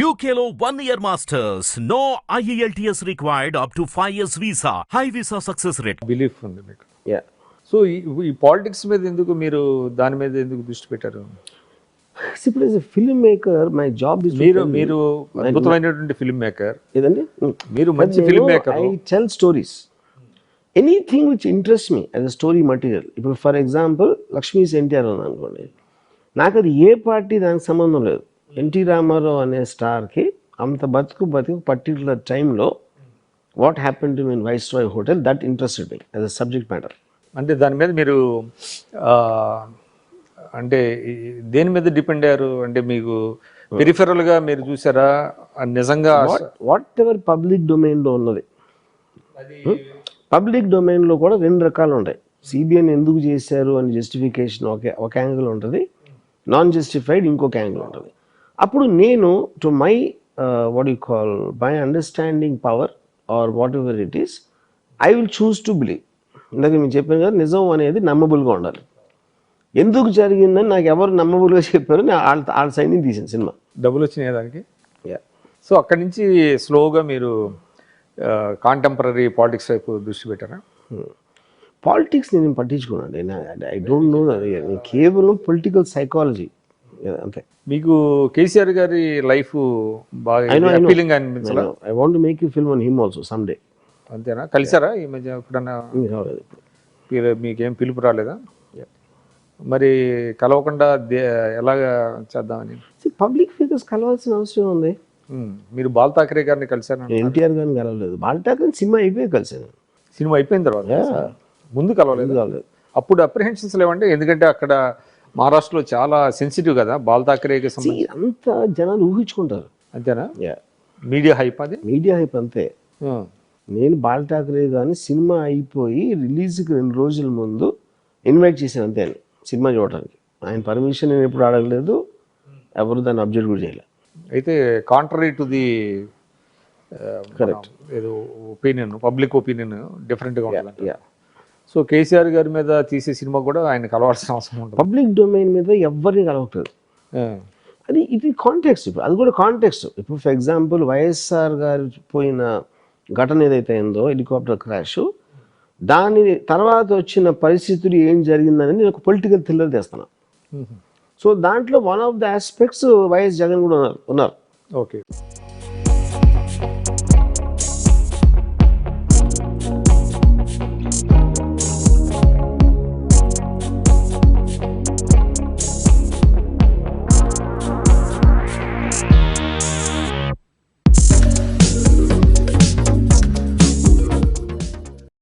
UKLO 1 year masters. No IELTS required up to 5 years visa. High visa success rate. Belief ఉంది మీకు. Yeah so ఈ politics మీద ఎందుకు మీరు దాని మీద ఎందుకు దృష్టి పెట్టారు? ఇప్పుడు as a film maker my job is మీరు అద్భుతమైనటువంటి ఫిల్మ్ మేకర్, ఏదండి మీరు మంచి film maker. I tell stories, anything which interest me as a story material. ఇప్పుడు ఫర్ ఎగ్జాంపుల్ లక్ష్మీస్ ఎన్టీఆర్ ఉంది అనుకోండి, నాకు అది ఏ పార్టీ దానికి సంబంధం లేదు. ఎన్టీ రామారావు అనే స్టార్కి అంత బతుకు పర్టికులర్ టైంలో what happen to mean viceroy hotel, that interested me as a subject matter. అంటే దాని మీద మీరు అంటే దేని మీద డిపెండ్ అయ్యారు? అంటే మీకు పెరిఫెరల్గా మీరు చూసారా నిజంగా? వాట్ ఎవర్ పబ్లిక్ డొమైన్లో ఉన్నది, పబ్లిక్ డొమైన్లో కూడా రెండు రకాలు ఉంటాయి. సిబిఐని ఎందుకు చేశారు అని జస్టిఫికేషన్ ఒక యాంగిల్ ఉంటుంది, నాన్ జస్టిఫైడ్ ఇంకొక యాంగిల్ ఉంటుంది. అప్పుడు నేను to my what you call my understanding power or whatever it is, I will choose to believe. ఇందాక మీకు చెప్పాను కదా, నిజం అనేది నమ్మబుల్గా ఉండాలి. ఎందుకు జరిగిందని నాకు ఎవరు నమ్మబుల్గా చెప్పారు, వాళ్ళ సైడ్ నుంచి తీసాను సినిమా. డబ్బులు వచ్చినాయి దానికి. సో అక్కడి నుంచి స్లోగా మీరు కాంటెంపరీ పాలిటిక్స్ వైపు దృష్టి పెట్టారా? పాలిటిక్స్ నేను పట్టించుకున్నాను, ఐ డోంట్ నో. కేవలం పొలిటికల్ సైకాలజీ అంతే. మీకు కేసీఆర్ గారి లైఫ్ బాగా అపీలింగ్ అనిపించాలా? I want to make you film on him also some day. అంతేనా? కలిసారా ఈ మధ్య ఎప్పుడన్నా? మీకేం పిలుపు రాలేదా? మరి కలవకుండా ఎలాగా చేద్దామని? పబ్లిక్ ఫిగర్స్ కలవాల్సిన అవసరం ఉంది. మీరు బాల్ ఠాకరే గారిని కలిసారు? ఎన్టీఆర్ గారిని కలవలేదు, బాల్ ఠాకరే సినిమా అయిపోయి కలిసాను. సినిమా అయిపోయిన తర్వాత ముందు కలవలేదు. అప్పుడు అప్రిహెన్షన్స్ లేవంటే, ఎందుకంటే అక్కడ మహారాష్ట్రలో చాలా సెన్సిటివ్ కదా బాల్ ఠాకరేకి సంబంధించి. అంత జనాలు ఊహించుకుంటారు. అంతేనా? మీడియా హైప్, అది మీడియా హైప్ అంతే. నేను బాల్ ఠాకరే కానీ సినిమా అయిపోయి రిలీజ్కి 2 రోజుల ముందు ఇన్వైట్ చేశాను అంతే సినిమా చూడడానికి. ఆయన పర్మిషన్ నేను ఎప్పుడు అడగలేదు, ఎవరు దాన్ని అబ్జెక్ట్ కూడా చేయలేదు. అయితే కాంట్రరీ టు ది కరెక్ట్ ఏదో ఒపీనియన్, పబ్లిక్ ఒపీనియన్ డిఫరెంట్గా ఉంటుంది. సో కేసీఆర్ గారి మీద తీసే సినిమా కూడా ఆయన కలవాల్సిన అవసరం ఉంటుంది. పబ్లిక్ డొమైన్ మీద ఎవరిని కలవట్లేదు. అది ఇది కాంటెక్స్ట్. ఇప్పుడు అది కూడా కాంటెక్స్ట్. ఇప్పుడు ఫర్ ఎగ్జాంపుల్ వైఎస్ఆర్ గారు పోయిన ఘటన ఏదైతే అయిందో, హెలికాప్టర్ క్రాష్, దాని తర్వాత వచ్చిన పరిస్థితులు ఏం జరిగిందని నేను ఒక పొలిటికల్ థ్రిల్లర్ తెస్తాను. సో దాంట్లో one of the aspects YS Jagan కూడా ఉన్నారు. ఓకే.